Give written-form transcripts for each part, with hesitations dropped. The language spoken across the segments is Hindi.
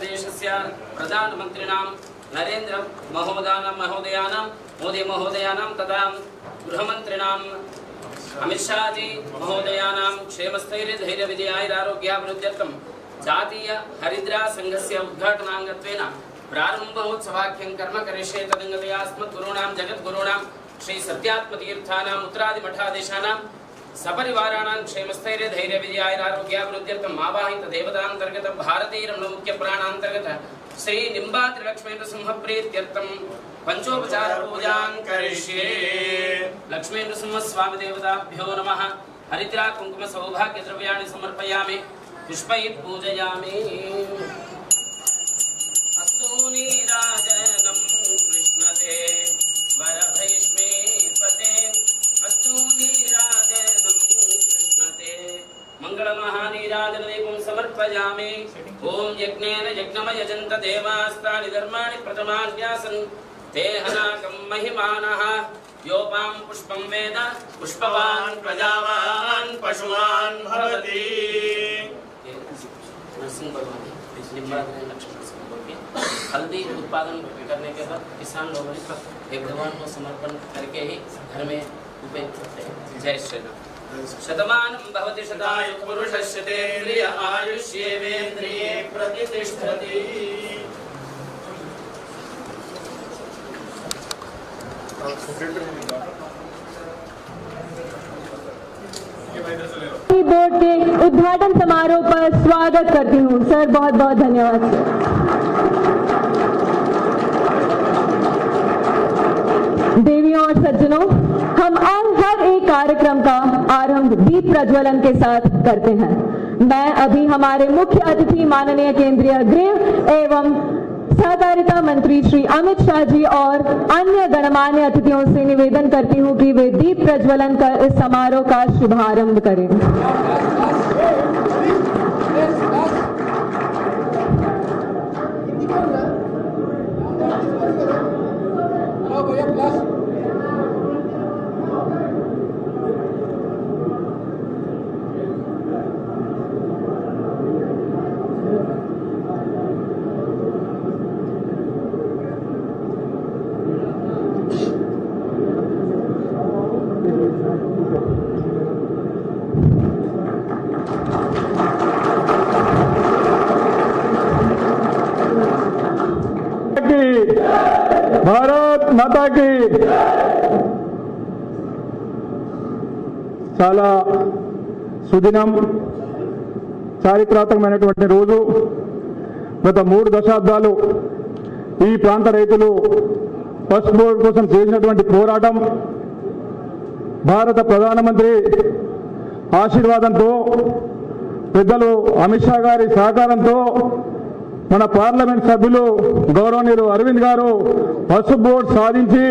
प्रदेशस्य प्रधानमन्त्रिणां नरेन्द्र महोदयानां मोदी महोदयानां तथा गृहमन्त्रिणां अमित शाह जी महोदयानां क्षेमस्थैर्य धैर्य विजयारोग्याभिवृद्ध्यर्थं जातीय हरिद्रा संघस्य उद्घाटनांगत्वेन प्रारंभोत्सवाख्यं कर्म करिष्ये तदंगतया अस्मद्गुरूणां जगद्गुरूणां श्री सत्यात्मतीर्थानां उत्तरादिमठाधीशानां सपरिवाराणां क्षेमस्थैर्य धैर्य विजयारोग्याभिवृद्ध्यर्थम् आवाहित देवतांतर्गत भारतीय रमण मुख्य प्राणांतर्गत श्री निम्बात्रिलक्ष्मेन्द्र सिंह प्रीत्यर्थं पंचोपचार पूजां करिष्ये। लक्ष्मेन्द्र सिंह स्वामी देवताभ्यो नमः। हरिद्रा कुंकुम सौभाग्य द्रव्याणि समर्पयामि, पुष्पैः पूजयामि। अस्तु नीराजनं कृष्णते वरभैष्मीपते, अस्तु नीराजनं कृष्णते मंगलमहानीराजनदीपं समर्पयामि। ओम यज्ञेन यज्ञमयजन्त देवास्तानि धर्माणि प्रथमान्यासन् ते हनाकं महिमानः। योपां पुष्पं वेद पुष्पवान् प्रजावान् पशुमान् भवति। नरसिंह भगवान निम्बाग्नि लक्ष्मण सिंह के हल्दी उत्पादन करने के बाद किसान लोगों ने एक भगवान को समर्पण करके ही घर में उपयोग करते हैं। जय श्री राम। शतमानं भवति शतायु पुरुषस्य तेन्द्रिय आयुष्येवेन्द्रिये प्रतिष्ठति। बोर्ड के उद्घाटन समारोह पर स्वागत करती हूँ। सर बहुत बहुत धन्यवाद। देवियों और सज्जनों, हम हर एक कार्यक्रम का आरंभ दीप प्रज्वलन के साथ करते हैं। मैं अभी हमारे मुख्य अतिथि माननीय केंद्रीय गृह एवं सहकारिता मंत्री श्री अमित शाह जी और अन्य गणमान्य अतिथियों से निवेदन करती हूं कि वे दीप प्रज्वलन कर इस समारोह का शुभारंभ करें। भारत माता की। చాలా సుదినం, చారిత్రాత్మకమైనటువంటి రోజు. గత 3 దశాబ్దాలు ఈ ప్రాంత రైతులు పసుపు బోర్డు కోసం చేసినటువంటి పోరాటం భారత ప్రధానమంత్రి ఆశీర్వాదంతో, పెద్దలు అమిత్ షా గారి సహకారంతో, మన పార్లమెంట్ సభ్యులు గౌరవనీయులు అరవింద్ గారు పసుపు బోర్డు సాధించి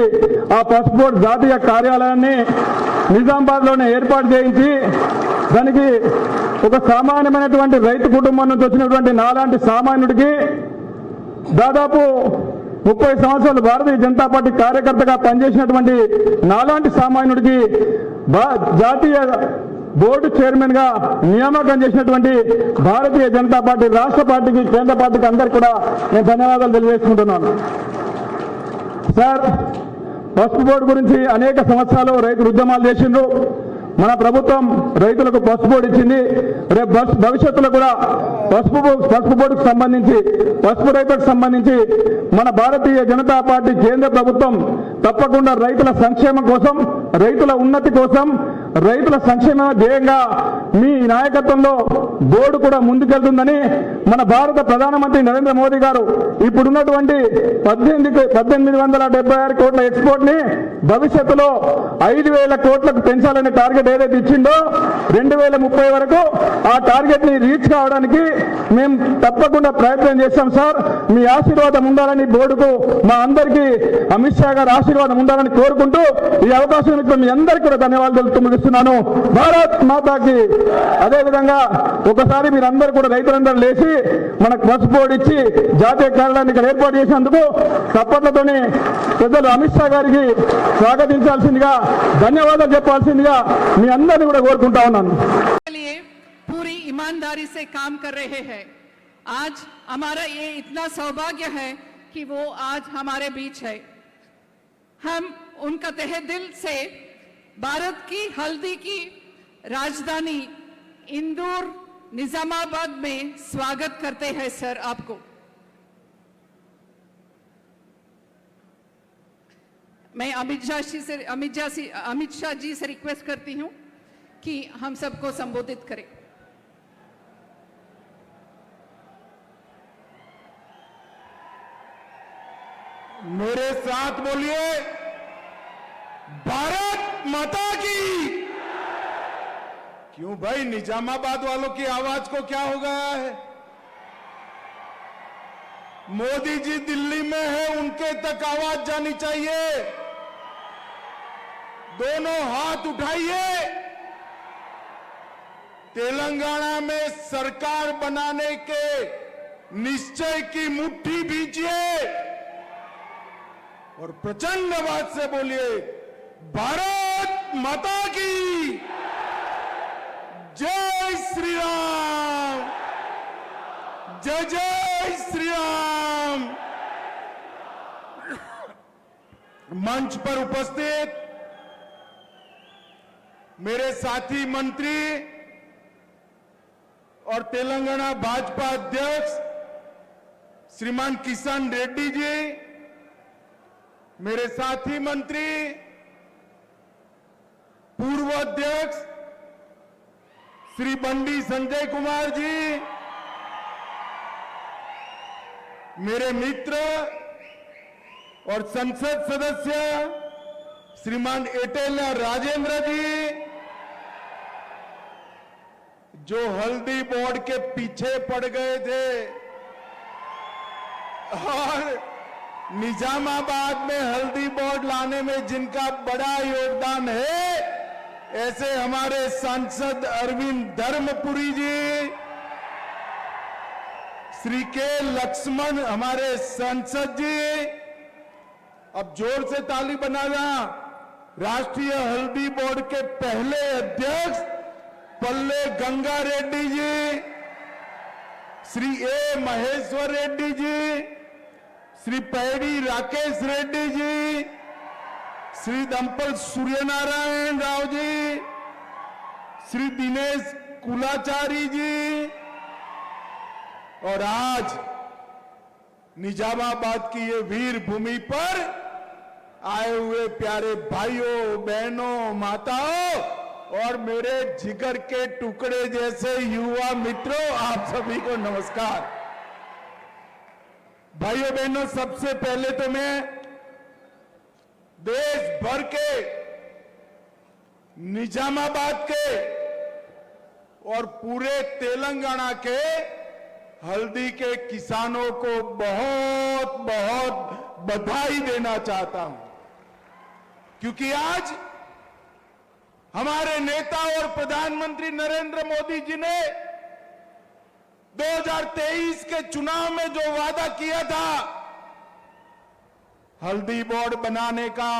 ఆ పసుపు బోర్డు జాతీయ కార్యాలయాన్ని నిజామాబాద్లోనే ఏర్పాటు చేయించి దానికి ఒక సామాన్యమైనటువంటి రైతు కుటుంబం నుంచి వచ్చినటువంటి నాలాంటి సామాన్యుడికి దాదాపు 30 సంవత్సరాలు భారతీయ జనతా పార్టీ కార్యకర్తగా పనిచేసినటువంటి నాలాంటి సామాన్యుడికి జాతీయ బోర్డు చైర్మన్ గా నియామకం చేసినటువంటి భారతీయ జనతా పార్టీ రాష్ట్ర పార్టీకి, కేంద్ర పార్టీకి అందరికీ కూడా నేను ధన్యవాదాలు తెలియజేసుకుంటున్నాను. సార్, పసుపు బోర్డు గురించి అనేక సంవత్సరాలు రైతులు ఉద్యమాలు చేసిండ్రు. మన ప్రభుత్వం రైతులకు పసుపు బోర్డు ఇచ్చింది. రేపు భవిష్యత్తులో కూడా పసుపు బోర్డుకు సంబంధించి, పసుపు రైతులకు సంబంధించి మన భారతీయ జనతా పార్టీ కేంద్ర ప్రభుత్వం తప్పకుండా రైతుల సంక్షేమం కోసం, రైతుల ఉన్నతి కోసం, రైతుల సంక్షేమ ధ్యేయంగా మీ నాయకత్వంలో బోర్డు కూడా ముందుకెళ్తుందని మన భారత ప్రధానమంత్రి నరేంద్ర మోదీ గారు ఇప్పుడున్నటువంటి 1876 కోట్ల ఎక్స్పోర్ట్ ని భవిష్యత్తులో 5000 కోట్లకు పెంచాలనే టార్గెట్ ఏదైతే ఇచ్చిందో 2030 వరకు ఆ టార్గెట్ ని రీచ్ కావడానికి మేము తప్పకుండా ప్రయత్నం చేస్తాం. సార్, మీ ఆశీర్వాదం ఉండాలని బోర్డుకు మా అందరికీ అమిత్ షా గారి ఆశీర్వాదం ఉండాలని కోరుకుంటూ ఈ అవకాశం ఇచ్చిన మీ అందరికీ కూడా ధన్యవాదాలు తెలుపుతూ ముగిస్తున్నాను. భారత్ మాతాకి. అదేవిధంగా ఒకసారి మీరందరూ కూడా రైతులందరూ లేచి మనకు పసుపు బోర్డు ఇచ్చి జాతీయ కార్యాలయాన్ని ఇక్కడ ఏర్పాటు చేసినందుకు చప్పట్లతోని పెద్దలు అమిత్ షా గారికి స్వాగతించాల్సిందిగా, ధన్యవాదాలు చెప్పాల్సిందిగా మీ అందరినీ కూడా కోరుకుంటా ఉన్నాను. पूरी ईमानदारी से काम कर रहे हैं आज हमारा ये इतना सौभाग्य है कि वो आज हमारे बीच है। हम उनका तहे दिल से भारत की हल्दी की राजधानी इंदौर निजामाबाद में स्वागत करते हैं सर आपको। मैं अमित शाह जी से रिक्वेस्ट करती हूं कि हम सबको संबोधित करें। मेरे साथ बोलिए, भारत माता की। क्यों भाई, निजामाबाद वालों की आवाज को क्या हो गया है? मोदी जी दिल्ली में है, उनके तक आवाज जानी चाहिए। दोनों हाथ उठाइए, तेलंगाना में सरकार बनाने के निश्चय की मुट्ठी भींचिए और प्रचंड आवाज से बोलिए, भारत माता की जय श्री राम, जय जय श्री राम। मंच पर उपस्थित मेरे साथी मंत्री और तेलंगाना भाजपा अध्यक्ष श्रीमान किशन रेड्डी जी, मेरे साथी मंत्री पूर्व अध्यक्ष श्री बंडी संजय कुमार जी, मेरे मित्र और संसद सदस्य श्रीमान एटेला राजेंद्र जी, जो हल्दी बोर्ड के पीछे पड़ गए थे और निजामाबाद में हल्दी बोर्ड लाने में जिनका बड़ा योगदान है, ऐसे हमारे सांसद अरविंद धर्मपुरी जी, श्री के लक्ष्मण हमारे सांसद जी। अब जोर से ताली बजाना। राष्ट्रीय हल्दी बोर्ड के पहले अध्यक्ष पल्ले गंगा रेड्डी जी, श्री ए महेश्वर रेड्डी जी, श्री पैडी राकेश रेड्डी जी, श्री दंपल सूर्यनारायण राव जी, श्री दिनेश कुलाचारी जी, और आज निजामाबाद की ये वीर भूमि पर आए हुए प्यारे भाइयों, बहनों, माताओं और मेरे जिगर के टुकड़े जैसे युवा मित्रों, आप सभी को नमस्कार। भाइयों बहनों, सबसे पहले तो मैं देश भर के, निजामाबाद के और पूरे तेलंगाना के हल्दी के किसानों को बहुत बहुत बधाई देना चाहता हूं, क्योंकि आज हमारे नेता और प्रधानमंत्री नरेंद्र मोदी जी ने 2023 के चुनाव में जो वादा किया था हल्दी बोर्ड बनाने का,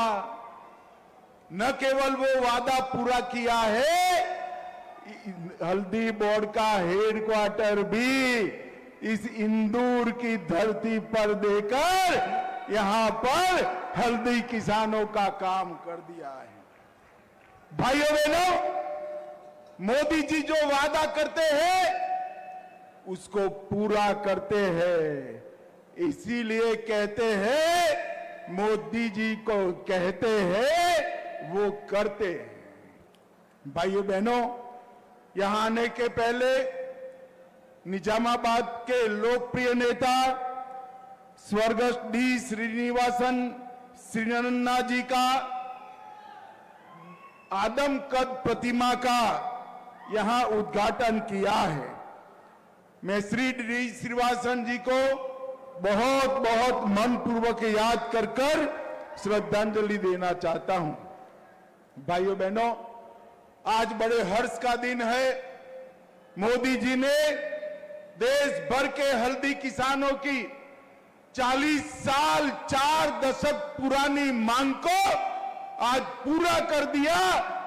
न केवल वो वादा पूरा किया है, हल्दी बोर्ड का हेडक्वार्टर भी इस इंदौर की धरती पर देकर यहां पर हल्दी किसानों का काम कर दिया है। भाइयों बहनों, मोदी जी जो वादा करते हैं उसको पूरा करते हैं, इसीलिए कहते हैं मोदी जी को कहते हैं वो करते हैं। भाइयों बहनों, यहां आने के पहले निजामाबाद के लोकप्रिय नेता स्वर्गस्थ डी श्रीनिवासन श्रीनन्ना जी का आदम कद प्रतिमा का यहां उद्घाटन किया है। मैं श्री डी श्रीनिवासन जी को बहुत बहुत मनपूर्वक याद कर कर श्रद्धांजलि देना चाहता हूं। भाइयों बहनों, आज बड़े हर्ष का दिन है। मोदी जी ने देश भर के हल्दी किसानों की 40 साल 4 दशक पुरानी मांग को आज पूरा कर दिया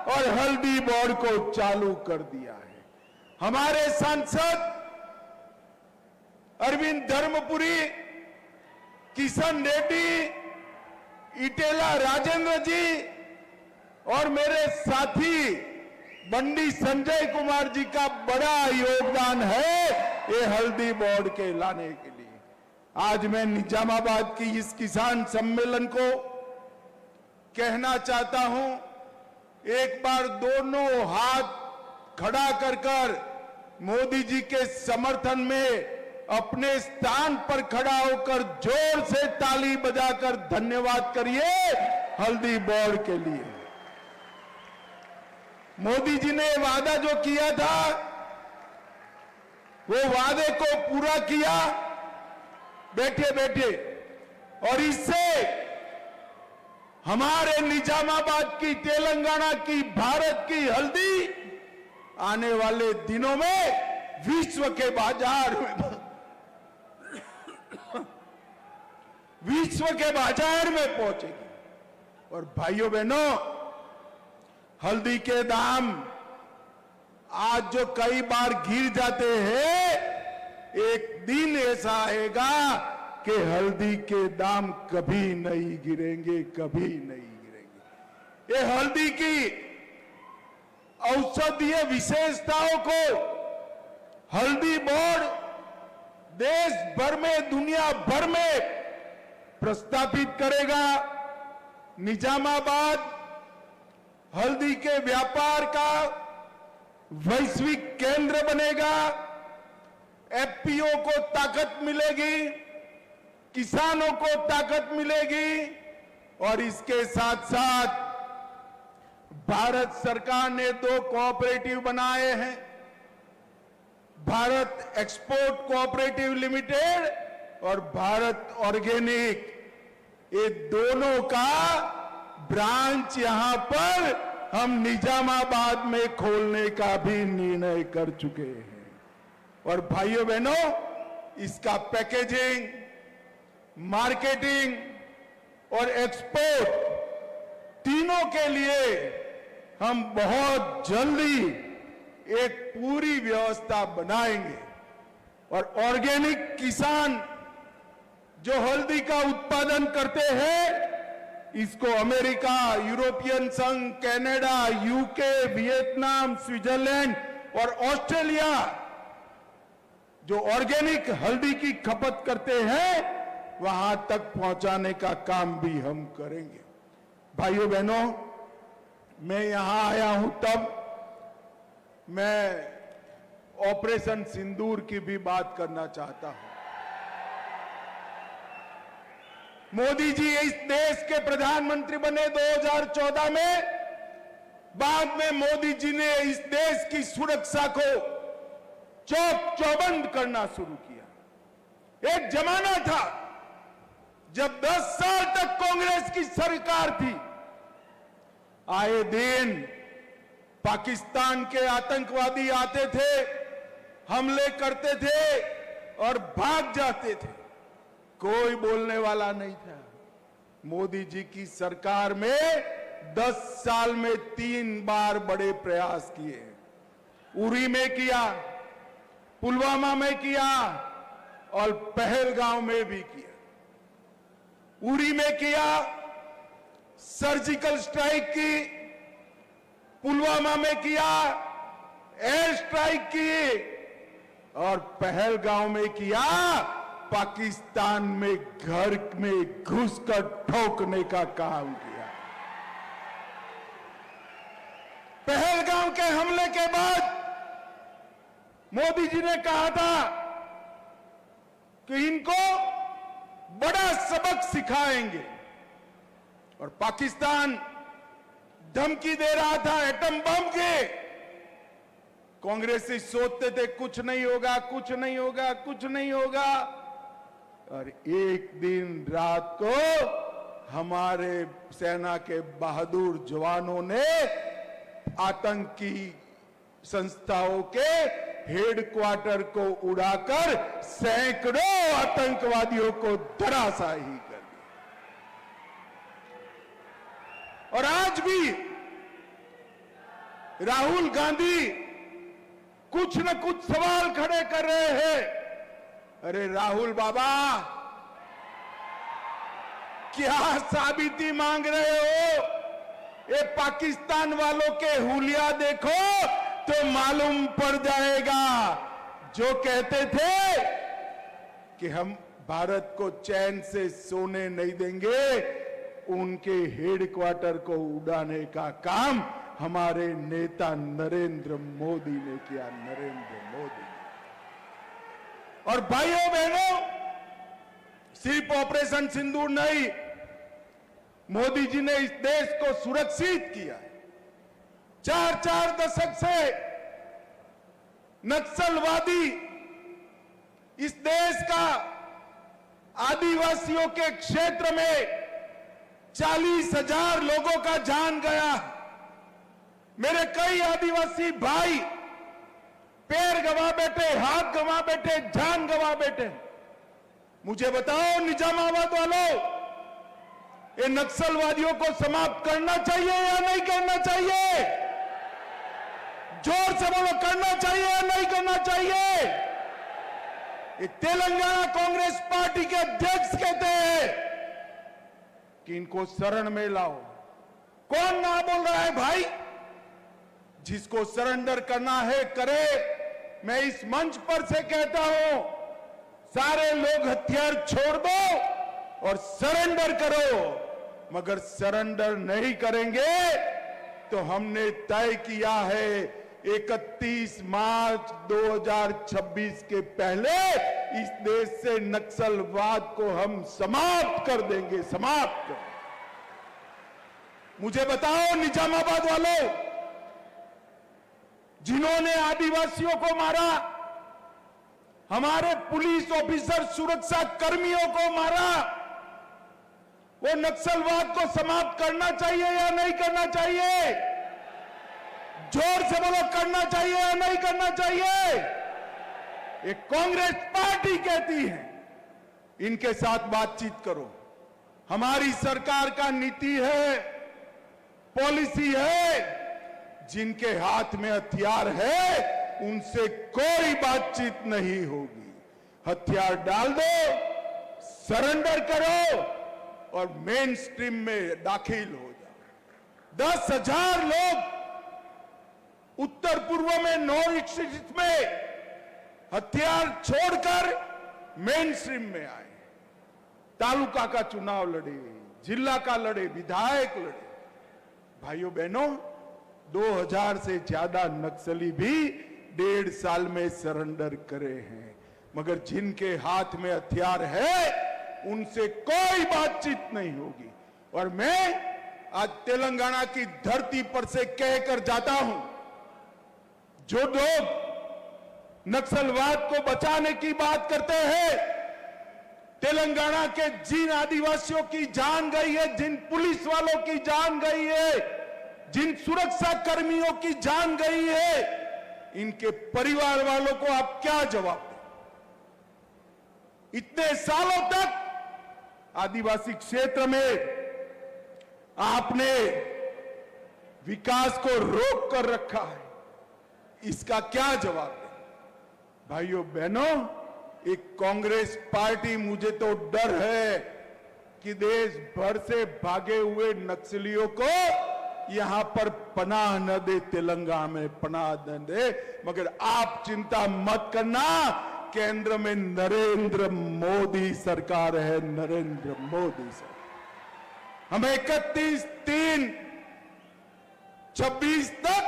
और हल्दी बोर्ड को चालू कर दिया है। हमारे सांसद अरविंद धर्मपुरी, किशन रेड्डी, इटेला राजेंद्र जी और मेरे साथी बंडी संजय कुमार जी का बड़ा योगदान है ये हल्दी बोर्ड के लाने के लिए। आज मैं निजामाबाद की इस किसान सम्मेलन को कहना चाहता हूं, एक बार दोनों हाथ खड़ा कर मोदी जी के समर्थन में अपने स्थान पर खड़ा होकर जोर से ताली बजाकर धन्यवाद करिए हल्दी बोर्ड के लिए। मोदी जी ने वादा जो किया था वो वादे को पूरा किया बैठे बैठे, और इससे हमारे निजामाबाद की, तेलंगाना की, भारत की हल्दी आने वाले दिनों में विश्व के बाजार में पहुंचेगी। और भाइयों बहनों, हल्दी के दाम आज जो कई बार गिर जाते हैं, एक दिन ऐसा आएगा कि हल्दी के दाम कभी नहीं गिरेंगे, कभी नहीं गिरेंगे। ये हल्दी की औषधीय विशेषताओं को हल्दी बोर्ड देश भर में, दुनिया भर में प्रस्थापित करेगा। निजामाबाद हल्दी के व्यापार का वैश्विक केंद्र बनेगा। एफपीओ को ताकत मिलेगी, किसानों को ताकत मिलेगी, और इसके साथ साथ भारत सरकार ने 2 कोऑपरेटिव बनाए हैं, भारत एक्सपोर्ट कोऑपरेटिव लिमिटेड और भारत ऑर्गेनिक। ये दोनों का ब्रांच यहां पर हम निजामाबाद में खोलने का भी निर्णय कर चुके हैं। और भाइयों बहनों, इसका पैकेजिंग, मार्केटिंग और एक्सपोर्ट तीनों के लिए हम बहुत जल्दी एक पूरी व्यवस्था बनाएंगे। और ऑर्गेनिक किसान जो हल्दी का उत्पादन करते हैं, इसको अमेरिका, यूरोपियन संघ, कनाडा, यूके, वियतनाम, स्विट्जरलैंड और ऑस्ट्रेलिया जो ऑर्गेनिक हल्दी की खपत करते हैं, वहां तक पहुंचाने का काम भी हम करेंगे। भाइयों बहनों, मैं यहां आया हूं तब मैं ऑपरेशन सिंदूर की भी बात करना चाहता हूं। मोदी जी इस देश के प्रधानमंत्री बने 2014 में, बाद में मोदी जी ने इस देश की सुरक्षा को चौक चौबंद करना शुरू किया। एक जमाना था जब 10 साल तक कांग्रेस की सरकार थी, आए दिन पाकिस्तान के आतंकवादी आते थे, हमले करते थे और भाग जाते थे, कोई बोलने वाला नहीं था। मोदी जी की सरकार में 10 साल में 3 बार बड़े प्रयास किए। उरी में किया, पुलवामा में किया और पहलगांव में भी किया। उरी में किया, सर्जिकल स्ट्राइक की, पुलवामा में किया, एयर स्ट्राइक की, और पहलगांव में किया, पाकिस्तान में घर में घुसकर ठोकने का काम किया। पहलगांव के हमले के बाद मोदी जी ने कहा था कि इनको बड़ा सबक सिखाएंगे, और पाकिस्तान धमकी दे रहा था एटम बम के। कांग्रेसी सोचते थे कुछ नहीं होगा, कुछ नहीं होगा, कुछ नहीं होगा, और एक दिन रात को हमारे सेना के बहादुर जवानों ने आतंकी संस्थाओं के हेडक्वार्टर को उड़ाकर सैकड़ों आतंकवादियों को धराशायी कर दिया। और आज भी राहुल गांधी कुछ न कुछ सवाल खड़े कर रहे हैं। अरे राहुल बाबा, क्या साबिती मांग रहे हो? ये पाकिस्तान वालों के हुलिया देखो तो मालूम पड़ जाएगा। जो कहते थे कि हम भारत को चैन से सोने नहीं देंगे, उनके हेडक्वार्टर को उड़ाने का काम हमारे नेता नरेंद्र मोदी ने किया। नरेंद्र मोदी। और भाइयों बहनों, सिर्फ ऑपरेशन सिंदूर नहीं, मोदी जी ने इस देश को सुरक्षित किया। 4 दशक से नक्सलवादी इस देश का आदिवासियों के क्षेत्र में 40,000 लोगों का जान गया। मेरे कई आदिवासी भाई पैर गंवा बैठे, हाथ गंवा बैठे, जान गंवा बैठे। मुझे बताओ निजामाबाद वालों, ये नक्सलवादियों को समाप्त करना चाहिए या नहीं करना चाहिए? जोर से बोलो, करना चाहिए या नहीं करना चाहिए? ये तेलंगाना कांग्रेस पार्टी के अध्यक्ष कहते हैं कि इनको शरण में लाओ। कौन ना बोल रहा है भाई? जिसको सरेंडर करना है करे। मैं इस मंच पर से कहता हूं, सारे लोग हथियार छोड़ दो और सरेंडर करो। मगर सरेंडर नहीं करेंगे तो हमने तय किया है 31 मार्च 2026 के पहले इस देश से नक्सलवाद को हम समाप्त कर देंगे। समाप्त कर। मुझे बताओ निजामाबाद वालों, जिन्होंने आदिवासियों को मारा, हमारे पुलिस ऑफिसर, सुरक्षा कर्मियों को मारा, वो नक्सलवाद को समाप्त करना चाहिए या नहीं करना चाहिए? जोर से बोलो, करना चाहिए या नहीं करना चाहिए? ये कांग्रेस पार्टी कहती है इनके साथ बातचीत करो। हमारी सरकार का नीति है, पॉलिसी है। जिनके हाथ में हथियार है उनसे कोई बातचीत नहीं होगी। हथियार डाल दो, सरेंडर करो और मेन स्ट्रीम में दाखिल हो जाओ। 10,000 लोग उत्तर पूर्व में नॉर्थ ईस्ट में हथियार छोड़कर मेन स्ट्रीम में आए। तालुका का चुनाव लड़े, जिला का लड़े, विधायक लड़े। भाइयों बहनों, 2000 से ज्यादा नक्सली भी 1.5 साल में सरेंडर करे हैं। मगर जिनके हाथ में हथियार है उनसे कोई बातचीत नहीं होगी। और मैं आज तेलंगाना की धरती पर से कहकर जाता हूं, जो लोग नक्सलवाद को बचाने की बात करते हैं, तेलंगाना के जिन आदिवासियों की जान गई है, जिन पुलिस वालों की जान गई है, जिन सुरक्षा कर्मियों की जान गई है, इनके परिवार वालों को आप क्या जवाब दें? इतने सालों तक आदिवासी क्षेत्र में आपने विकास को रोक कर रखा है, इसका क्या जवाब दें? भाइयों बहनों, एक कांग्रेस पार्टी, मुझे तो डर है कि देश भर से भागे हुए नक्सलियों को यहां पर पनाह न दे, तेलंगाना में पनाह न दे। मगर आप चिंता मत करना, केंद्र में नरेंद्र मोदी सरकार है, नरेंद्र मोदी सरकार। हम 31/3/26 तक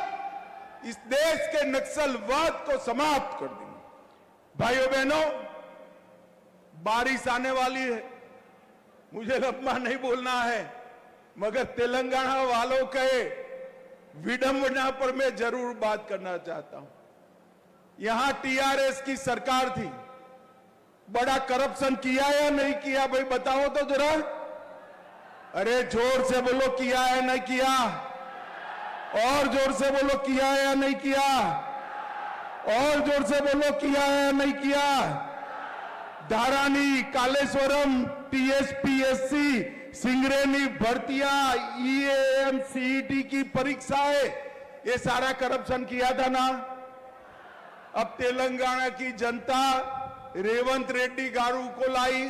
इस देश के नक्सलवाद को समाप्त कर देंगे। भाइयों बहनों, बारिश आने वाली है, मुझे लंबा नहीं बोलना है, मगर तेलंगाना वालों के विडंबना पर मैं जरूर बात करना चाहता हूं। यहां टीआरएस की सरकार थी, बड़ा करप्शन किया या नहीं किया? भाई बताओ तो जरा। अरे जोर से बोलो, किया है नहीं किया? और जोर से बोलो, किया है या नहीं किया? और जोर से बोलो, किया है या नहीं किया? धारानी, कालेश्वरम, टीएसपीएससी, सिंगरेनी भर्तियां, ईएएम, सीईटी की परीक्षाएं, ये सारा करप्शन किया था ना? अब तेलंगाना की जनता रेवंत रेड्डी गारू को लाई,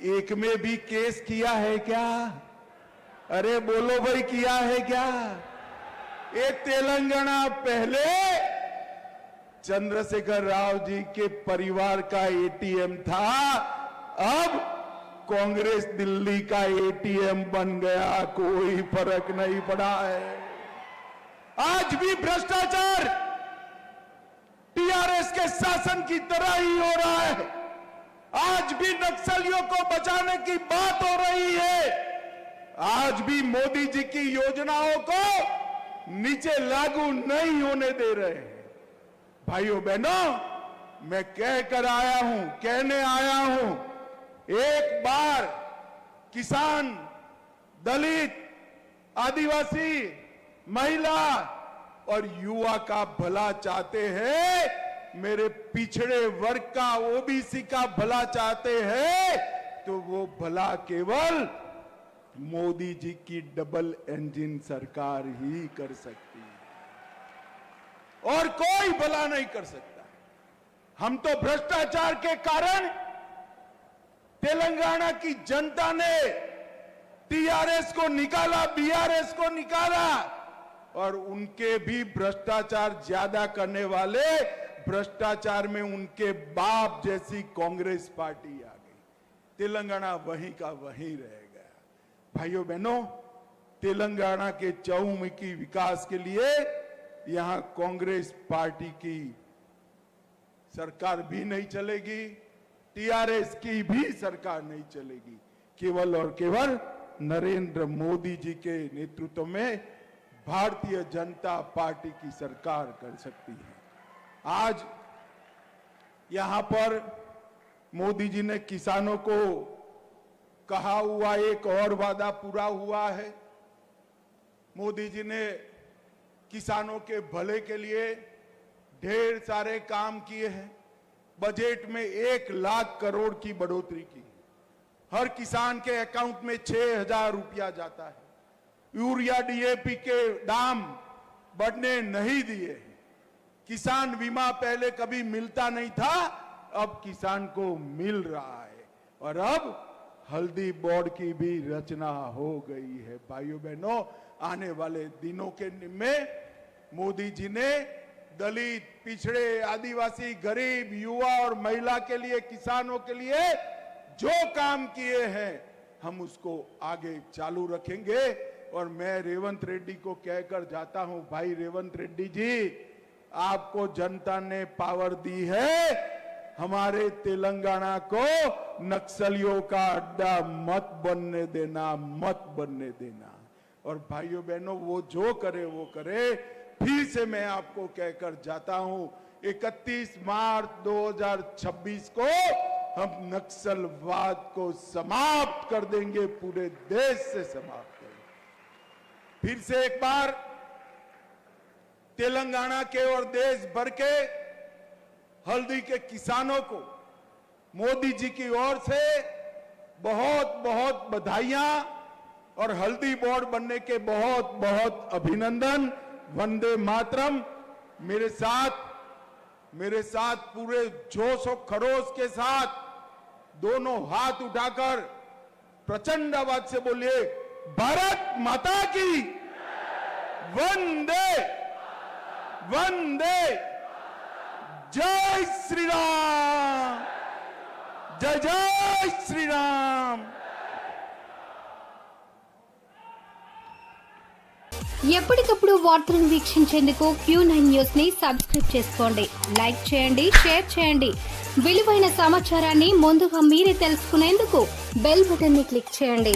एक में भी केस किया है क्या? अरे बोलो भाई, किया है क्या? ये तेलंगाना पहले चंद्रशेखर राव जी के परिवार का एटीएम था, अब कांग्रेस दिल्ली का एटीएम बन गया, कोई फर्क नहीं पड़ा है। आज भी भ्रष्टाचार टीआरएस के शासन की तरह ही हो रहा है। आज भी नक्सलियों को बचाने की बात हो रही है। आज भी मोदी जी की योजनाओं को नीचे लागू नहीं होने दे रहे हैं। भाइयों बहनों, मैं कहने आया हूं, एक बार किसान, दलित, आदिवासी, महिला और युवा का भला चाहते हैं, मेरे पिछड़े वर्ग का, ओबीसी का भला चाहते हैं, तो वो भला केवल मोदी जी की डबल इंजन सरकार ही कर सकती है, और कोई भला नहीं कर सकता। हम तो भ्रष्टाचार के कारण तेलंगाना की जनता ने टीआरएस को निकाला, बीआरएस को निकाला, और उनके भी भ्रष्टाचार ज्यादा करने वाले, भ्रष्टाचार में उनके बाप जैसी कांग्रेस पार्टी आ गई। तेलंगाना वहीं का वहीं रह गया। भाइयों बहनों, तेलंगाना के चहुमुखी विकास के लिए यहां कांग्रेस पार्टी की सरकार भी नहीं चलेगी, टीआरएस की भी सरकार नहीं चलेगी। केवल और केवल नरेंद्र मोदी जी के नेतृत्व में भारतीय जनता पार्टी की सरकार कर सकती है। आज यहां पर मोदी जी ने किसानों को कहा हुआ एक और वादा पूरा हुआ है। मोदी जी ने किसानों के भले के लिए ढेर सारे काम किए हैं। बजट में 1 लाख करोड़ की बढ़ोतरी की। हर किसान के अकाउंट में 6,000 रुपया जाता है। यूरिया, डीएपी के दाम बढ़ने नहीं दिए। किसान बीमा पहले कभी मिलता नहीं था, अब किसान को मिल रहा है। और अब हल्दी बोर्ड की भी रचना हो गई है। भाइयों बहनों, आने वाले दिनों के में मोदी जी ने दलित, पिछड़े, आदिवासी, गरीब, युवा और महिला के लिए, किसानों के लिए जो काम किए हैं, हम उसको आगे चालू रखेंगे। और मैं रेवंत रेड्डी को कहकर जाता हूं, भाई रेवंत रेड्डी जी, आपको जनता ने पावर दी है, हमारे तेलंगाना को नक्सलियों का अड्डा मत बनने देना, मत बनने देना। और भाइयों बहनों, वो जो करे वो करे। फिर से मैं आपको कहकर जाता हूं, 31 मार्च 2026 को हम नक्सलवाद को समाप्त कर देंगे, पूरे देश से समाप्त करेंगे। फिर से एक बार तेलंगाना के और देश भर के हल्दी के किसानों को मोदी जी की ओर से बहुत बहुत बधाइयां और हल्दी बोर्ड बनने के बहुत बहुत अभिनंदन। वंदे मातरम। मेरे साथ पूरे जोश और खरोश के साथ दोनों हाथ उठाकर प्रचंड आवाज से बोलिए, भारत माता की वंदे वंदे, जय श्री राम, जय जय श्री राम। ఎప్పటికప్పుడు వార్తలను వీక్షించేందుకు Q9 న్యూస్ ని సబ్స్క్రైబ్ చేసుకోండి, లైక్ చేయండి, షేర్ చేయండి. విలువైన సమాచారాన్ని ముందుగా మీరే తెలుసుకునేందుకు బెల్ బటన్ ని క్లిక్ చేయండి.